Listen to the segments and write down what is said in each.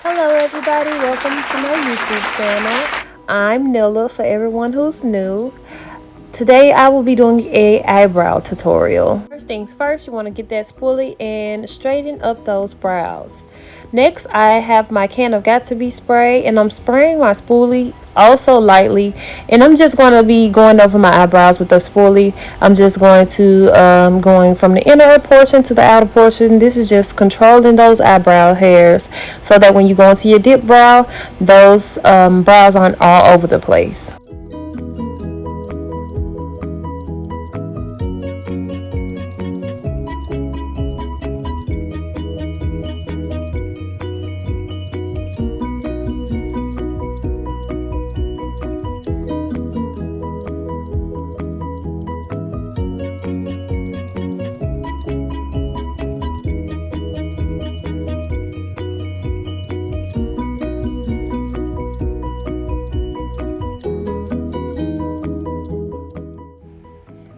Hello everybody, welcome to my YouTube channel. I'm Nilla for everyone who's new. Today I will be doing a eyebrow tutorial. First things first, you want to get that spoolie and straighten up those brows. Next, I have my can of Got To Be spray and I'm spraying my spoolie also lightly, and I'm just going to be going over my eyebrows with the spoolie. I'm just going to going from the inner portion to the outer portion. This is just controlling those eyebrow hairs so that when you go into your dip brow, those brows aren't all over the place.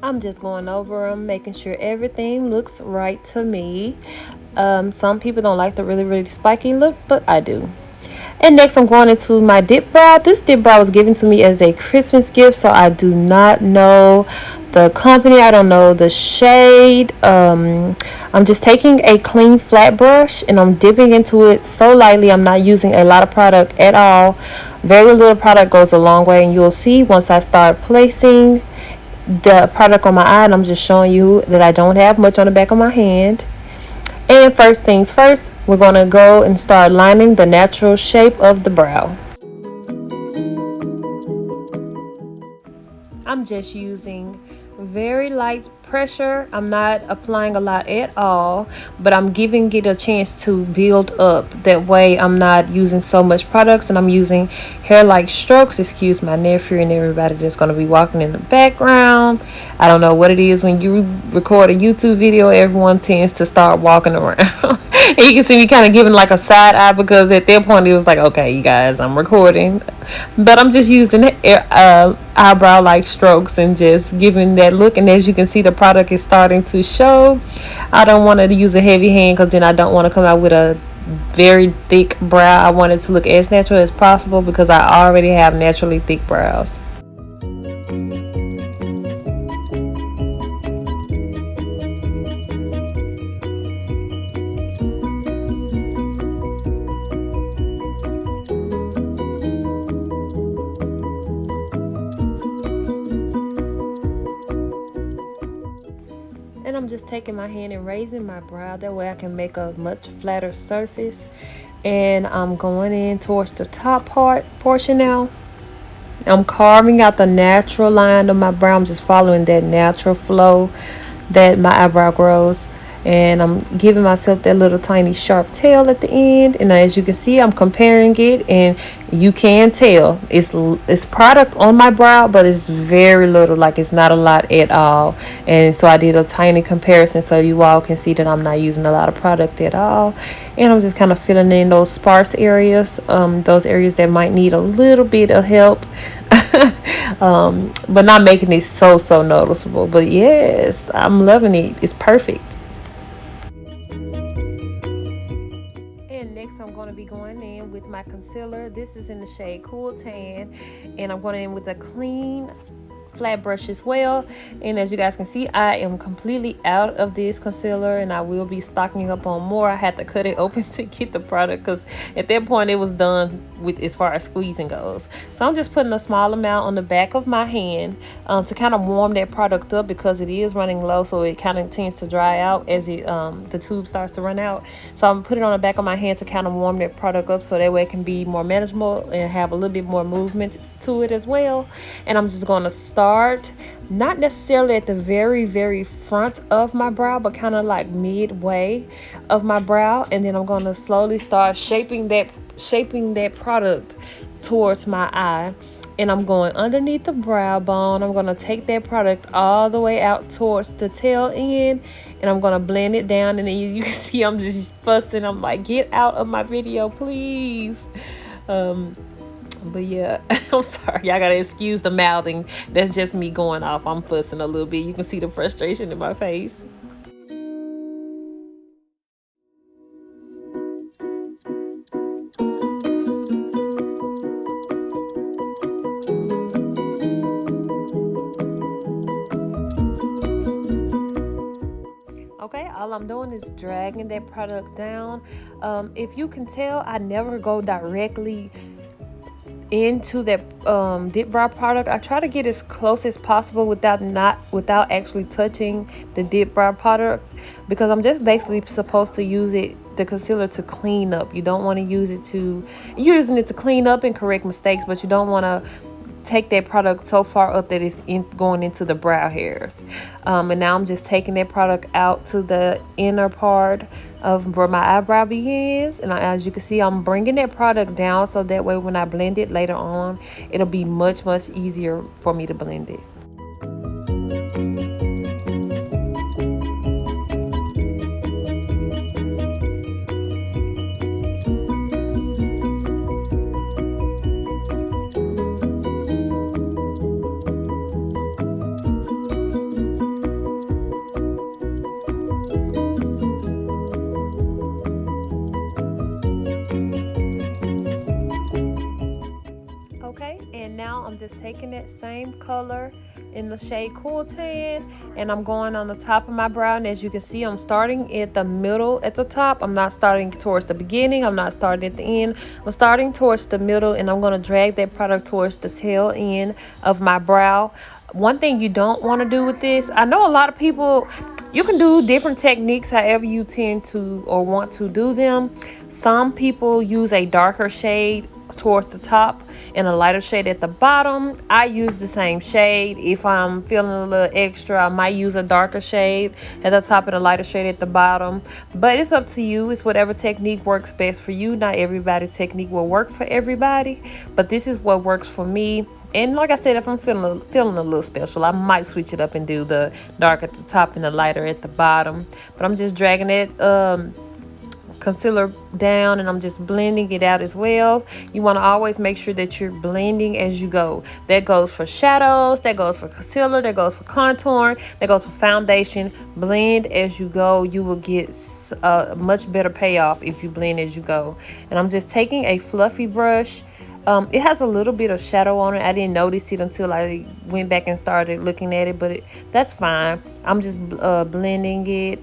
I'm just going over them, making sure everything looks right to me. Some people don't like the really spiky look, but I do. And next I'm going into my dip brow. This dip brow was given to me as a Christmas gift, so I do not know the company. I don't know the shade. I'm just taking a clean flat brush and I'm dipping into it so lightly. I'm not using a lot of product at all. Very little product goes a long way, and you'll see once I start placing the product on my eye, and I'm just showing you that I don't have much on the back of my hand. And first things first, we're going to go and start lining the natural shape of the brow. I'm just using very light pressure. I'm not applying a lot at all, but I'm giving it a chance to build up. That way I'm not using so much products and I'm using hair-like strokes. Excuse my nephew and everybody that's going to be walking in the background. I don't know what it is when you record a YouTube video, everyone tends to start walking around. And you can see me kind of giving like a side eye because at that point it was like, okay, you guys, I'm recording. But I'm just using eyebrow like strokes and just giving that look. And as you can see, the product is starting to show. I don't want to use a heavy hand because then I don't want to come out with a very thick brow. I want it to look as natural as possible because I already have naturally thick brows. And I'm just taking my hand and raising my brow. That way I can make a much flatter surface. And I'm going in towards the top portion now. I'm carving out the natural line of my brow. I'm just following that natural flow that my eyebrow grows. And I'm giving myself that little tiny sharp tail at the end. And as you can see, I'm comparing it, and you can tell it's product on my brow, but it's very little, like it's not a lot at all. And so I did a tiny comparison so you all can see that I'm not using a lot of product at all. And I'm just kind of filling in those sparse areas, those areas that might need a little bit of help. But not making it so noticeable. But yes, I'm loving it. It's perfect. And next I'm going to be going in with my concealer. This is in the shade Cool Tan, and I'm going in with a clean flat brush as well. And as you guys can see, I am completely out of this concealer, and I will be stocking up on more. I had to cut it open to get the product because at that point it was done with as far as squeezing goes. So I'm just putting a small amount on the back of my hand to kind of warm that product up because it is running low, so it kind of tends to dry out as it the tube starts to run out. So I'm putting it on the back of my hand to kind of warm that product up so that way it can be more manageable and have a little bit more movement to it as well. And I'm just going to start not necessarily at the very front of my brow, but kind of like midway of my brow, and then I'm going to slowly start shaping that product towards my eye. And I'm going underneath the brow bone. I'm going to take that product all the way out towards the tail end, and I'm going to blend it down. And then you can see I'm just fussing. I'm like, get out of my video, please. But yeah, I'm sorry. Y'all gotta excuse the mouthing. That's just me going off. I'm fussing a little bit. You can see the frustration in my face. all I'm doing is dragging that product down. If you can tell, I never go directly into that dip brow product. I try to get as close as possible without actually touching the dip brow product, because I'm just basically supposed to use the concealer to clean up. You don't want to use it to, you're using it to clean up and correct mistakes, but you don't want to take that product so far up that it's going into the brow hairs. And now I'm just taking that product out to the inner part of where my eyebrow begins, and as you can see, I'm bringing that product down so that way when I blend it later on, it'll be much easier for me to blend it. And now I'm just taking that same color in the shade Cool Tan, and I'm going on the top of my brow. And as you can see, I'm starting at the middle at the top. I'm not starting towards the beginning, I'm not starting at the end, I'm starting towards the middle, and I'm going to drag that product towards the tail end of my brow. One thing you don't want to do with this, I know a lot of people, you can do different techniques however you tend to or want to do them. Some people use a darker shade towards the top and a lighter shade at the bottom. I use the same shade. If I'm feeling a little extra, I might use a darker shade at the top and a lighter shade at the bottom, but it's up to you. It's whatever technique works best for you. Not everybody's technique will work for everybody, but this is what works for me. And like I said, if I'm feeling a little special, I might switch it up and do the dark at the top and the lighter at the bottom. But I'm just dragging it concealer down, and I'm just blending it out as well. You want to always make sure that you're blending as you go. That goes for shadows, that goes for concealer, that goes for contour, that goes for foundation. Blend as you go. You will get a much better payoff if you blend as you go. And I'm just taking a fluffy brush. It has a little bit of shadow on it. I didn't notice it until I went back and started looking at it, but that's fine. I'm just blending it,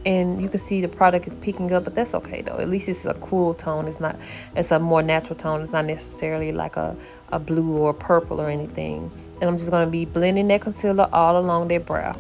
and you can see the product is peeking up, but that's okay though. At least it's a cool tone. It's a more natural tone. It's not necessarily like a blue or purple or anything. And I'm just going to be blending that concealer all along that brow.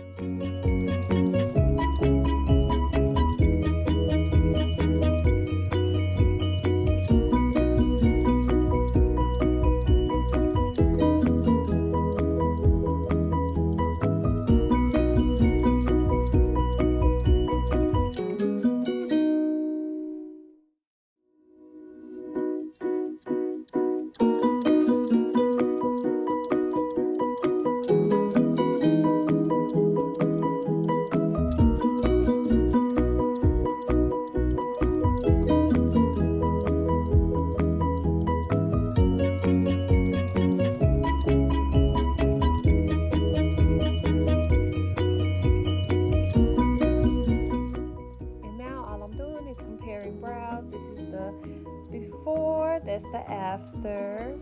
Before, that's the after,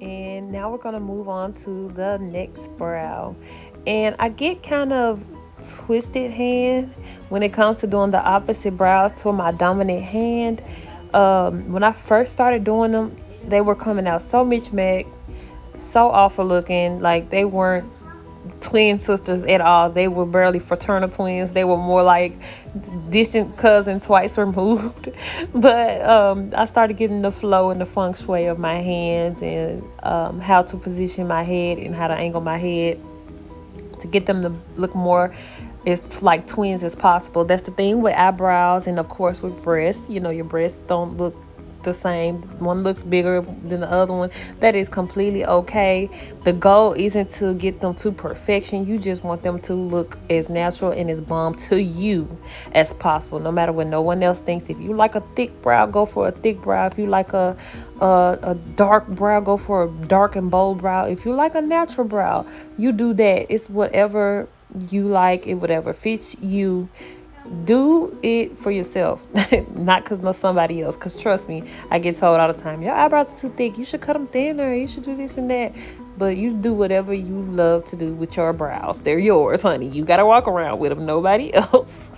and now we're gonna move on to the next brow. And I get kind of twisted hand when it comes to doing the opposite brow to my dominant hand. When I first started doing them, they were coming out so mismatched, so awful looking, like they weren't twin sisters at all. They were barely fraternal twins. They were more like distant cousin twice removed. But I started getting the flow and the feng shui of my hands, and how to position my head and how to angle my head to get them to look more as like twins as possible. That's the thing with eyebrows, and of course with breasts. You know, your breasts don't look the same. One looks bigger than the other one. That is completely okay. The goal isn't to get them to perfection. You just want them to look as natural and as bomb to you as possible, no matter what no one else thinks. If you like a thick brow, go for a thick brow. If you like a dark brow, go for a dark and bold brow. If you like a natural brow, you do that. It's whatever you like, it whatever fits you. Do it for yourself, not because of somebody else. Because trust me, I get told all the time, your eyebrows are too thick, you should cut them thinner, you should do this and that. But you do whatever you love to do with your brows. They're yours, honey. You gotta walk around with them, nobody else.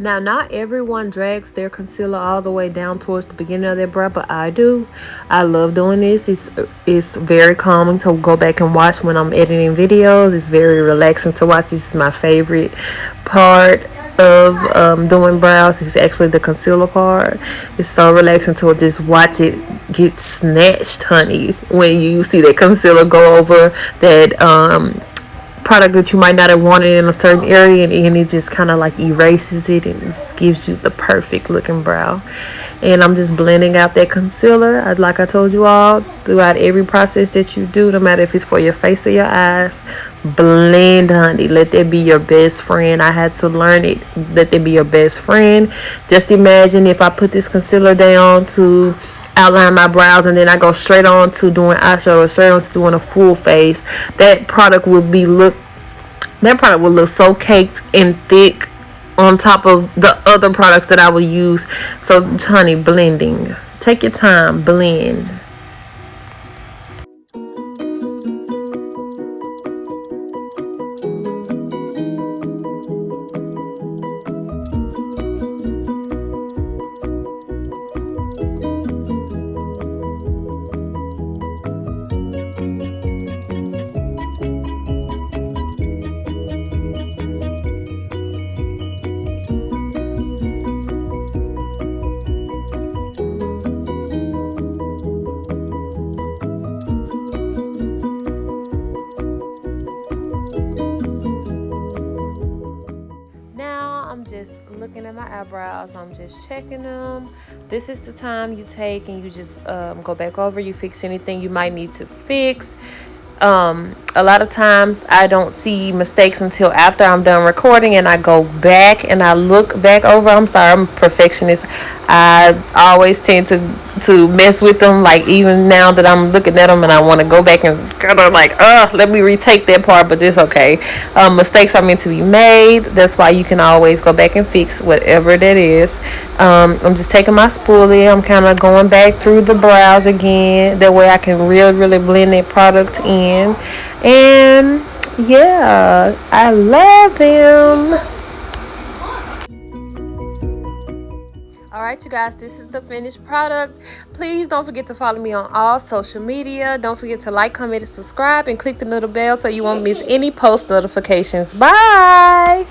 Now, not everyone drags their concealer all the way down towards the beginning of their brow, but I do. I love doing this. It's very calming to go back and watch when I'm editing videos. It's very relaxing to watch. This is my favorite part of doing brows. It's actually the concealer part. It's so relaxing to just watch it get snatched, honey, when you see that concealer go over that product that you might not have wanted in a certain area, and it just kind of like erases it and just gives you the perfect looking brow. And I'm just blending out that concealer, like I told you all, throughout every process that you do, no matter if it's for your face or your eyes. Blend, honey. Let that be your best friend. I had to learn it. Let that be your best friend. Just imagine if I put this concealer down to outline my brows and then I go straight on to doing eyeshadow, straight on to doing a full face, that product will look so caked and thick on top of the other products that I will use. So honey, blending, take your time, blend. I'm just looking at my eyebrows. I'm just checking them. This is the time you take and you just go back over. You fix anything you might need to fix. A lot of times I don't see mistakes until after I'm done recording, and I go back and I look back over. I'm sorry, I'm a perfectionist. I always tend to mess with them. Like, even now that I'm looking at them and I want to go back and kind of like, let me retake that part, but it's okay. Mistakes are meant to be made. That's why you can always go back and fix whatever that is. I'm just taking my spoolie. I'm kind of going back through the brows again. That way I can really blend that product in. And yeah, I love them. Alright, you guys, this is the finished product. Please don't forget to follow me on all social media. Don't forget to like, comment, and subscribe, and click the little bell so you won't miss any post notifications. Bye.